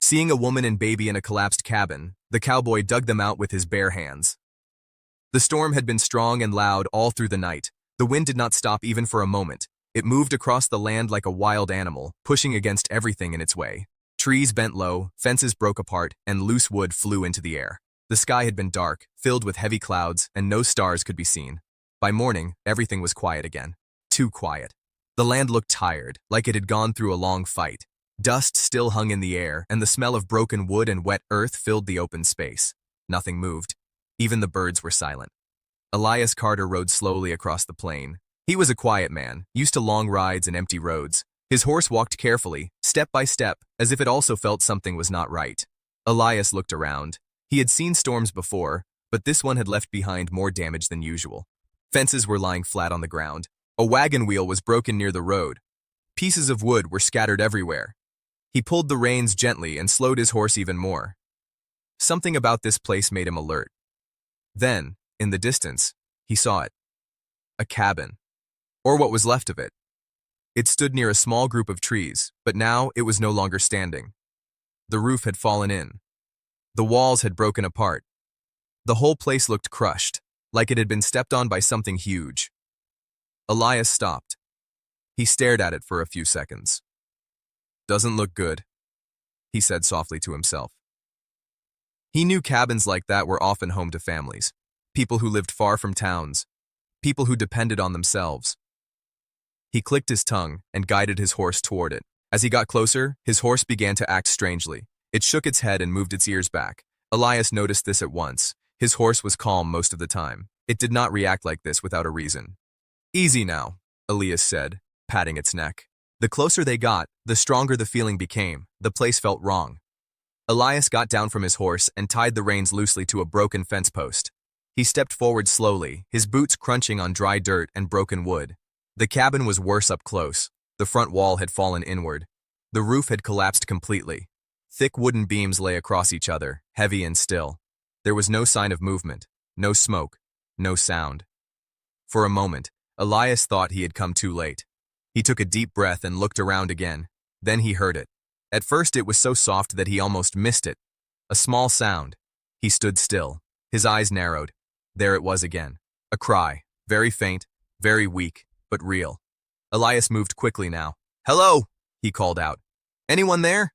Seeing a woman and baby in a collapsed cabin, the cowboy dug them out with his bare hands. The storm had been strong and loud all through the night. The wind did not stop even for a moment. It moved across the land like a wild animal, pushing against everything in its way. Trees bent low, fences broke apart, and loose wood flew into the air. The sky had been dark, filled with heavy clouds, and no stars could be seen. By morning, everything was quiet again. Too quiet. The land looked tired, like it had gone through a long fight. Dust still hung in the air, and the smell of broken wood and wet earth filled the open space. Nothing moved. Even the birds were silent. Elias Carter rode slowly across the plain. He was a quiet man, used to long rides and empty roads. His horse walked carefully, step by step, as if it also felt something was not right. Elias looked around. He had seen storms before, but this one had left behind more damage than usual. Fences were lying flat on the ground. A wagon wheel was broken near the road. Pieces of wood were scattered everywhere. He pulled the reins gently and slowed his horse even more. Something about this place made him alert. Then, in the distance, he saw it. A cabin. Or what was left of it. It stood near a small group of trees, but now it was no longer standing. The roof had fallen in. The walls had broken apart. The whole place looked crushed, like it had been stepped on by something huge. Elias stopped. He stared at it for a few seconds. "Doesn't look good," he said softly to himself. He knew cabins like that were often home to families, people who lived far from towns, people who depended on themselves. He clicked his tongue and guided his horse toward it. As he got closer, his horse began to act strangely. It shook its head and moved its ears back. Elias noticed this at once. His horse was calm most of the time. It did not react like this without a reason. "Easy now," Elias said, patting its neck. The closer they got, the stronger the feeling became. The place felt wrong. Elias got down from his horse and tied the reins loosely to a broken fence post. He stepped forward slowly, his boots crunching on dry dirt and broken wood. The cabin was worse up close. The front wall had fallen inward. The roof had collapsed completely. Thick wooden beams lay across each other, heavy and still. There was no sign of movement, no smoke, no sound. For a moment, Elias thought he had come too late. He took a deep breath and looked around again. Then he heard it. At first it was so soft that he almost missed it. A small sound. He stood still. His eyes narrowed. There it was again. A cry, very faint, very weak, but real. Elias moved quickly now. "Hello," he called out. "Anyone there?"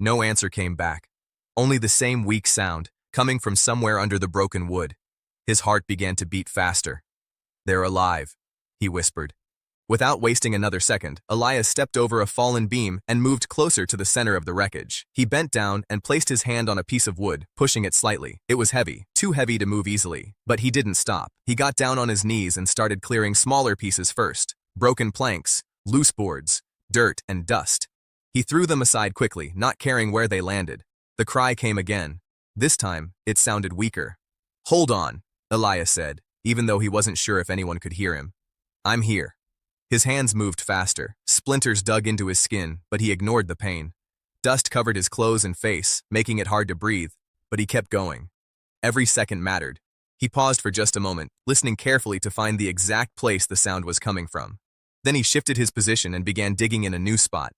No answer came back. Only the same weak sound, coming from somewhere under the broken wood. His heart began to beat faster. "They're alive," he whispered. Without wasting another second, Elias stepped over a fallen beam and moved closer to the center of the wreckage. He bent down and placed his hand on a piece of wood, pushing it slightly. It was heavy, too heavy to move easily. But he didn't stop. He got down on his knees and started clearing smaller pieces first. Broken planks, loose boards, dirt, and dust. He threw them aside quickly, not caring where they landed. The cry came again. This time, it sounded weaker. "Hold on," Elias said, even though he wasn't sure if anyone could hear him. "I'm here." His hands moved faster. Splinters dug into his skin, but he ignored the pain. Dust covered his clothes and face, making it hard to breathe, but he kept going. Every second mattered. He paused for just a moment, listening carefully to find the exact place the sound was coming from. Then he shifted his position and began digging in a new spot.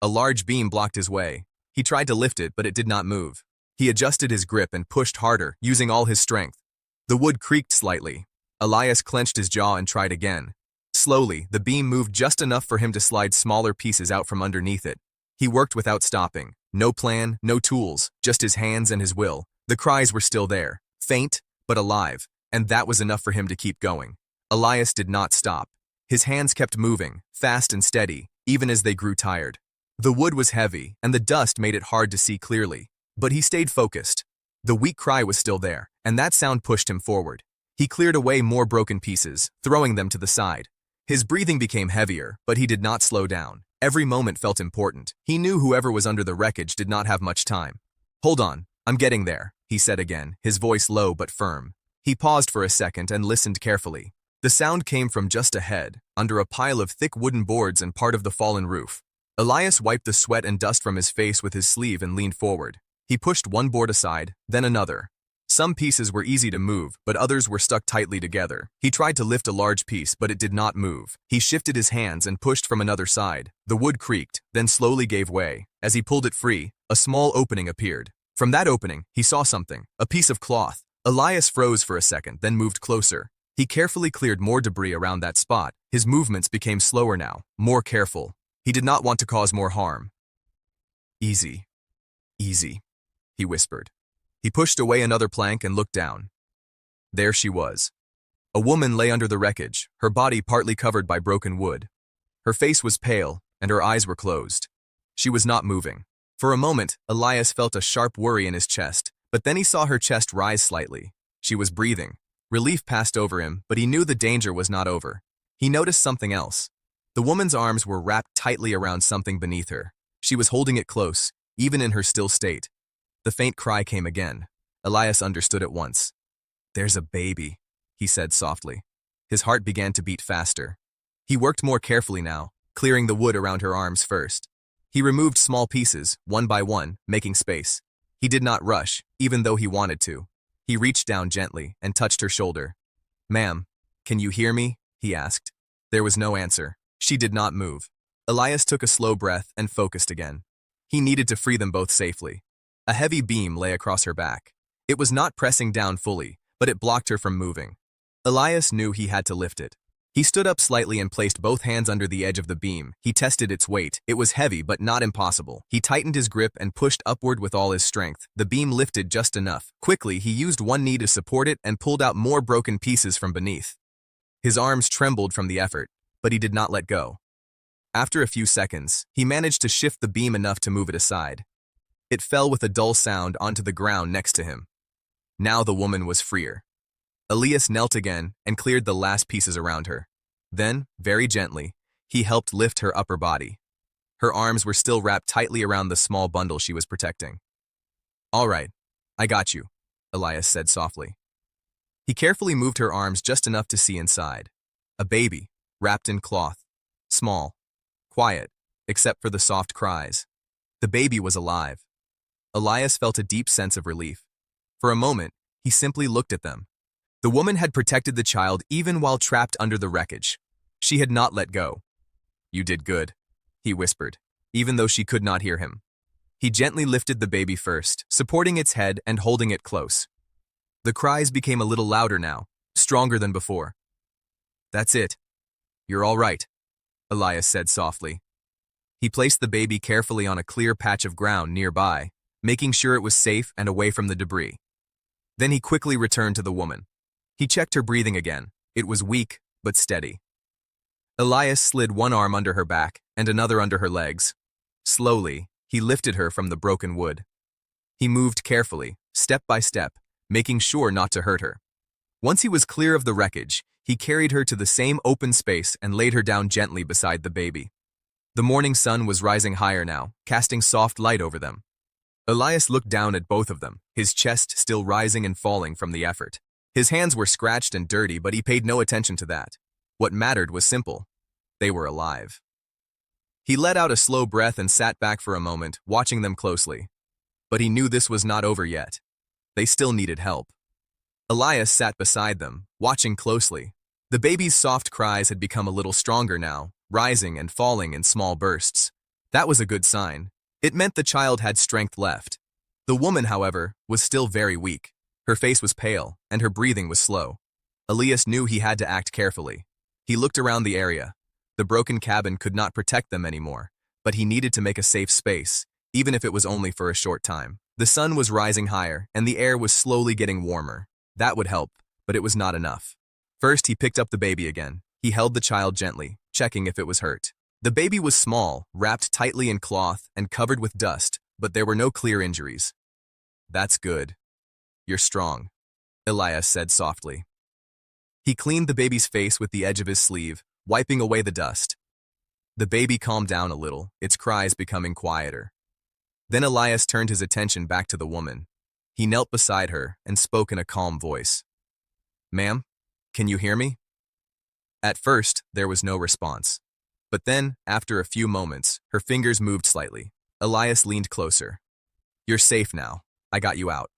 A large beam blocked his way. He tried to lift it, but it did not move. He adjusted his grip and pushed harder, using all his strength. The wood creaked slightly. Elias clenched his jaw and tried again. Slowly, the beam moved just enough for him to slide smaller pieces out from underneath it. He worked without stopping. No plan, no tools, just his hands and his will. The cries were still there, faint, but alive, and that was enough for him to keep going. Elias did not stop. His hands kept moving, fast and steady, even as they grew tired. The wood was heavy, and the dust made it hard to see clearly. But he stayed focused. The weak cry was still there, and that sound pushed him forward. He cleared away more broken pieces, throwing them to the side. His breathing became heavier, but he did not slow down. Every moment felt important. He knew whoever was under the wreckage did not have much time. "Hold on, I'm getting there," he said again, his voice low but firm. He paused for a second and listened carefully. The sound came from just ahead, under a pile of thick wooden boards and part of the fallen roof. Elias wiped the sweat and dust from his face with his sleeve and leaned forward. He pushed one board aside, then another. Some pieces were easy to move, but others were stuck tightly together. He tried to lift a large piece, but it did not move. He shifted his hands and pushed from another side. The wood creaked, then slowly gave way. As he pulled it free, a small opening appeared. From that opening, he saw something, a piece of cloth. Elias froze for a second, then moved closer. He carefully cleared more debris around that spot. His movements became slower now, more careful. He did not want to cause more harm. "Easy, easy," he whispered. He pushed away another plank and looked down. There she was. A woman lay under the wreckage, her body partly covered by broken wood. Her face was pale, and her eyes were closed. She was not moving. For a moment, Elias felt a sharp worry in his chest, but then he saw her chest rise slightly. She was breathing. Relief passed over him, but he knew the danger was not over. He noticed something else. The woman's arms were wrapped tightly around something beneath her. She was holding it close, even in her still state. The faint cry came again. Elias understood at once. "There's a baby," he said softly. His heart began to beat faster. He worked more carefully now, clearing the wood around her arms first. He removed small pieces, one by one, making space. He did not rush, even though he wanted to. He reached down gently and touched her shoulder. "Ma'am, can you hear me?" he asked. There was no answer. She did not move. Elias took a slow breath and focused again. He needed to free them both safely. A heavy beam lay across her back. It was not pressing down fully, but it blocked her from moving. Elias knew he had to lift it. He stood up slightly and placed both hands under the edge of the beam. He tested its weight. It was heavy, but not impossible. He tightened his grip and pushed upward with all his strength. The beam lifted just enough. Quickly, he used one knee to support it and pulled out more broken pieces from beneath. His arms trembled from the effort, but he did not let go. After a few seconds, he managed to shift the beam enough to move it aside. It fell with a dull sound onto the ground next to him. Now the woman was freer. Elias knelt again and cleared the last pieces around her. Then, very gently, he helped lift her upper body. Her arms were still wrapped tightly around the small bundle she was protecting. "All right, I got you," Elias said softly. He carefully moved her arms just enough to see inside. A baby, wrapped in cloth. Small. Quiet, except for the soft cries. The baby was alive. Elias felt a deep sense of relief. For a moment, he simply looked at them. The woman had protected the child even while trapped under the wreckage. She had not let go. "You did good," he whispered, even though she could not hear him. He gently lifted the baby first, supporting its head and holding it close. The cries became a little louder now, stronger than before. "That's it. You're all right," Elias said softly. He placed the baby carefully on a clear patch of ground nearby, making sure it was safe and away from the debris. Then he quickly returned to the woman. He checked her breathing again. It was weak, but steady. Elias slid one arm under her back and another under her legs. Slowly, he lifted her from the broken wood. He moved carefully, step by step, making sure not to hurt her. Once he was clear of the wreckage, he carried her to the same open space and laid her down gently beside the baby. The morning sun was rising higher now, casting soft light over them. Elias looked down at both of them, his chest still rising and falling from the effort. His hands were scratched and dirty, but he paid no attention to that. What mattered was simple. They were alive. He let out a slow breath and sat back for a moment, watching them closely. But he knew this was not over yet. They still needed help. Elias sat beside them, watching closely. The baby's soft cries had become a little stronger now, rising and falling in small bursts. That was a good sign. It meant the child had strength left. The woman, however, was still very weak. Her face was pale, and her breathing was slow. Elias knew he had to act carefully. He looked around the area. The broken cabin could not protect them anymore, but he needed to make a safe space, even if it was only for a short time. The sun was rising higher, and the air was slowly getting warmer. That would help, but it was not enough. First, he picked up the baby again. He held the child gently, checking if it was hurt. The baby was small, wrapped tightly in cloth and covered with dust, but there were no clear injuries. "That's good. You're strong," Elias said softly. He cleaned the baby's face with the edge of his sleeve, wiping away the dust. The baby calmed down a little, its cries becoming quieter. Then Elias turned his attention back to the woman. He knelt beside her and spoke in a calm voice. "Ma'am, can you hear me?" At first, there was no response. But then, after a few moments, her fingers moved slightly. Elias leaned closer. "You're safe now. I got you out."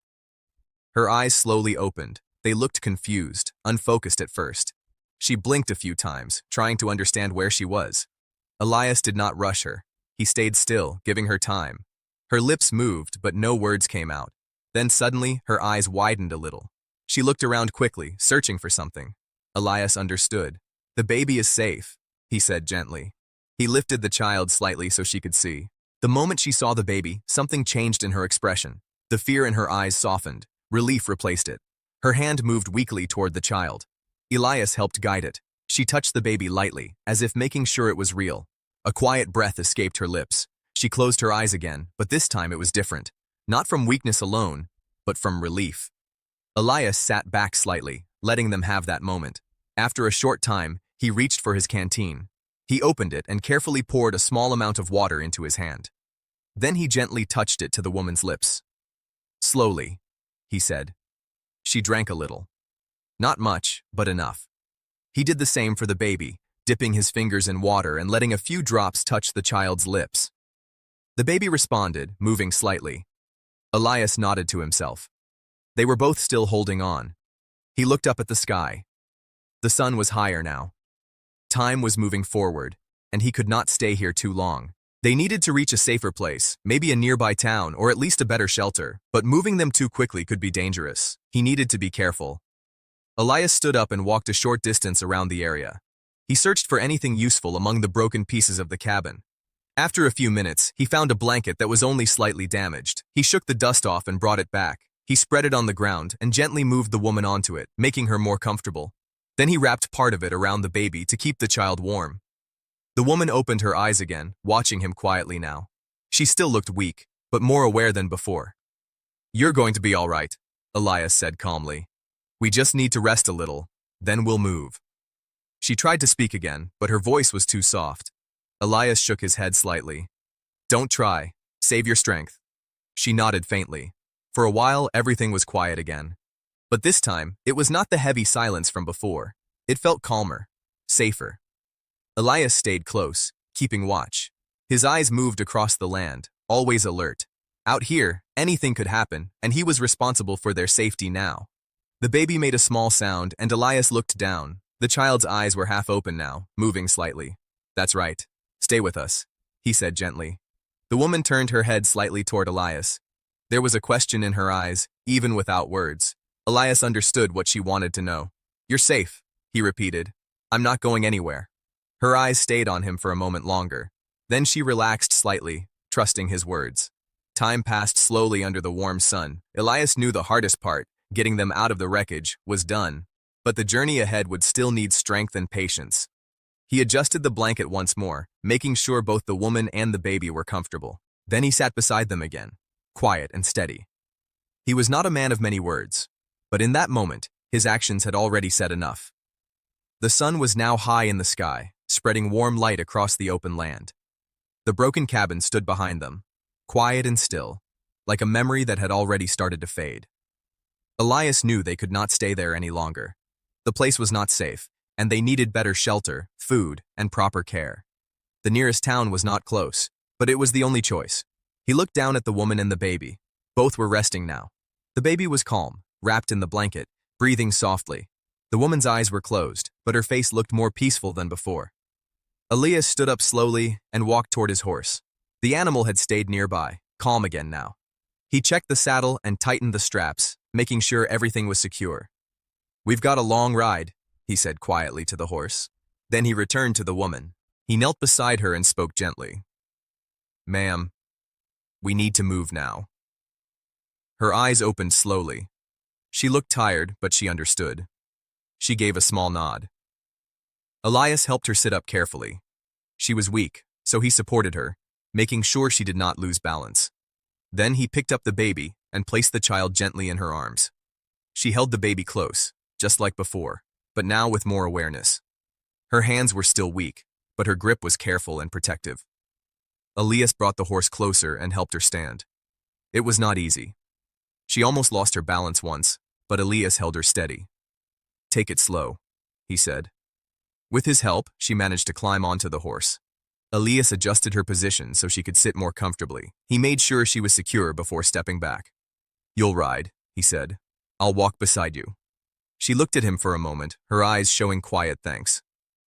Her eyes slowly opened. They looked confused, unfocused at first. She blinked a few times, trying to understand where she was. Elias did not rush her. He stayed still, giving her time. Her lips moved, but no words came out. Then suddenly, her eyes widened a little. She looked around quickly, searching for something. Elias understood. "The baby is safe," he said gently. He lifted the child slightly so she could see. The moment she saw the baby, something changed in her expression. The fear in her eyes softened. Relief replaced it. Her hand moved weakly toward the child. Elias helped guide it. She touched the baby lightly, as if making sure it was real. A quiet breath escaped her lips. She closed her eyes again, but this time it was different. Not from weakness alone, but from relief. Elias sat back slightly, letting them have that moment. After a short time, he reached for his canteen. He opened it and carefully poured a small amount of water into his hand. Then he gently touched it to the woman's lips. "Slowly," he said. She drank a little. Not much, but enough. He did the same for the baby, dipping his fingers in water and letting a few drops touch the child's lips. The baby responded, moving slightly. Elias nodded to himself. They were both still holding on. He looked up at the sky. The sun was higher now. Time was moving forward, and he could not stay here too long. They needed to reach a safer place, maybe a nearby town or at least a better shelter, but moving them too quickly could be dangerous. He needed to be careful. Elias stood up and walked a short distance around the area. He searched for anything useful among the broken pieces of the cabin. After a few minutes, he found a blanket that was only slightly damaged. He shook the dust off and brought it back. He spread it on the ground and gently moved the woman onto it, making her more comfortable. Then he wrapped part of it around the baby to keep the child warm. The woman opened her eyes again, watching him quietly now. She still looked weak, but more aware than before. "You're going to be all right," Elias said calmly. "We just need to rest a little, then we'll move." She tried to speak again, but her voice was too soft. Elias shook his head slightly. "Don't try. Save your strength." She nodded faintly. For a while, everything was quiet again. But this time, it was not the heavy silence from before. It felt calmer, safer. Elias stayed close, keeping watch. His eyes moved across the land, always alert. Out here, anything could happen, and he was responsible for their safety now. The baby made a small sound, and Elias looked down. The child's eyes were half open now, moving slightly. "That's right. Stay with us," he said gently. The woman turned her head slightly toward Elias. There was a question in her eyes, even without words. Elias understood what she wanted to know. "You're safe," he repeated. "I'm not going anywhere." Her eyes stayed on him for a moment longer. Then she relaxed slightly, trusting his words. Time passed slowly under the warm sun. Elias knew the hardest part, getting them out of the wreckage, was done. But the journey ahead would still need strength and patience. He adjusted the blanket once more, making sure both the woman and the baby were comfortable. Then he sat beside them again, quiet and steady. He was not a man of many words, but in that moment, his actions had already said enough. The sun was now high in the sky, spreading warm light across the open land. The broken cabin stood behind them, quiet and still, like a memory that had already started to fade. Elias knew they could not stay there any longer. The place was not safe, and they needed better shelter, food, and proper care. The nearest town was not close, but it was the only choice. He looked down at the woman and the baby. Both were resting now. The baby was calm, wrapped in the blanket, breathing softly. The woman's eyes were closed, but her face looked more peaceful than before. Elias stood up slowly and walked toward his horse. The animal had stayed nearby, calm again now. He checked the saddle and tightened the straps, making sure everything was secure. "We've got a long ride," he said quietly to the horse. Then he returned to the woman. He knelt beside her and spoke gently. "Ma'am, we need to move now." Her eyes opened slowly. She looked tired, but she understood. She gave a small nod. Elias helped her sit up carefully. She was weak, so he supported her, making sure she did not lose balance. Then he picked up the baby and placed the child gently in her arms. She held the baby close, just like before, but now with more awareness. Her hands were still weak, but her grip was careful and protective. Elias brought the horse closer and helped her stand. It was not easy. She almost lost her balance once, but Elias held her steady. "Take it slow," he said. With his help, she managed to climb onto the horse. Elias adjusted her position so she could sit more comfortably. He made sure she was secure before stepping back. "You'll ride," he said. I'll walk beside you. She looked at him for a moment, her eyes showing quiet thanks.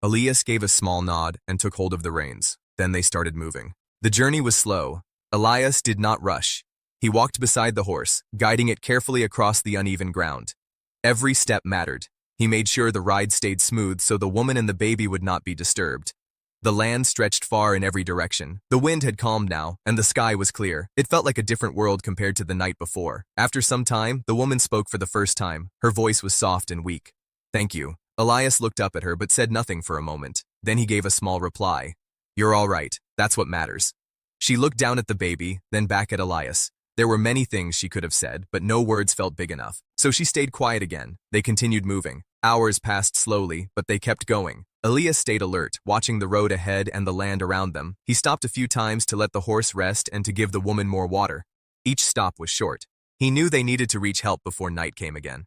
Elias gave a small nod and took hold of the reins. Then they started moving. The journey was slow. Elias did not rush. He walked beside the horse, guiding it carefully across the uneven ground. Every step mattered. He made sure the ride stayed smooth so the woman and the baby would not be disturbed. The land stretched far in every direction. The wind had calmed now, and the sky was clear. It felt like a different world compared to the night before. After some time, the woman spoke for the first time. Her voice was soft and weak. "Thank you." Elias looked up at her but said nothing for a moment. Then he gave a small reply. "You're all right. That's what matters." She looked down at the baby, then back at Elias. There were many things she could have said, but no words felt big enough. So she stayed quiet again. They continued moving. Hours passed slowly, but they kept going. Elias stayed alert, watching the road ahead and the land around them. He stopped a few times to let the horse rest and to give the woman more water. Each stop was short. He knew they needed to reach help before night came again.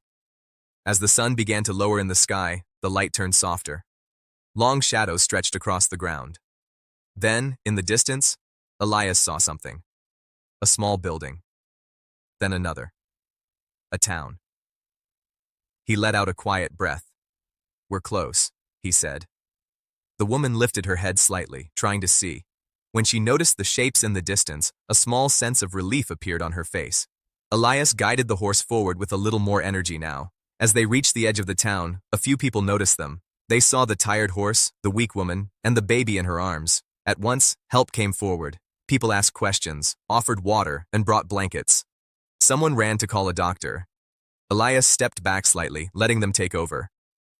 As the sun began to lower in the sky, the light turned softer. Long shadows stretched across the ground. Then, in the distance, Elias saw something. A small building. Then another. A town. He let out a quiet breath. "We're close," he said. The woman lifted her head slightly, trying to see. When she noticed the shapes in the distance, a small sense of relief appeared on her face. Elias guided the horse forward with a little more energy now. As they reached the edge of the town, a few people noticed them. They saw the tired horse, the weak woman, and the baby in her arms. At once, help came forward. People asked questions, offered water, and brought blankets. Someone ran to call a doctor. Elias stepped back slightly, letting them take over.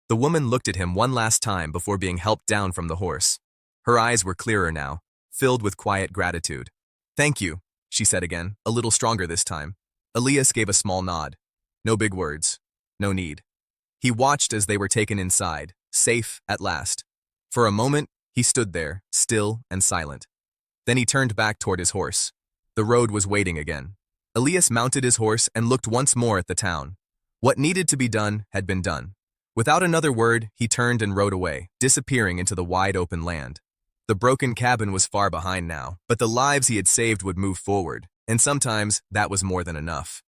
The woman looked at him one last time before being helped down from the horse. Her eyes were clearer now, filled with quiet gratitude. "Thank you," she said again, a little stronger this time. Elias gave a small nod. No big words. No need. He watched as they were taken inside, safe at last. For a moment, he stood there, still and silent. Then he turned back toward his horse. The road was waiting again. Elias mounted his horse and looked once more at the town. What needed to be done had been done. Without another word, he turned and rode away, disappearing into the wide open land. The broken cabin was far behind now, but the lives he had saved would move forward, and sometimes that was more than enough.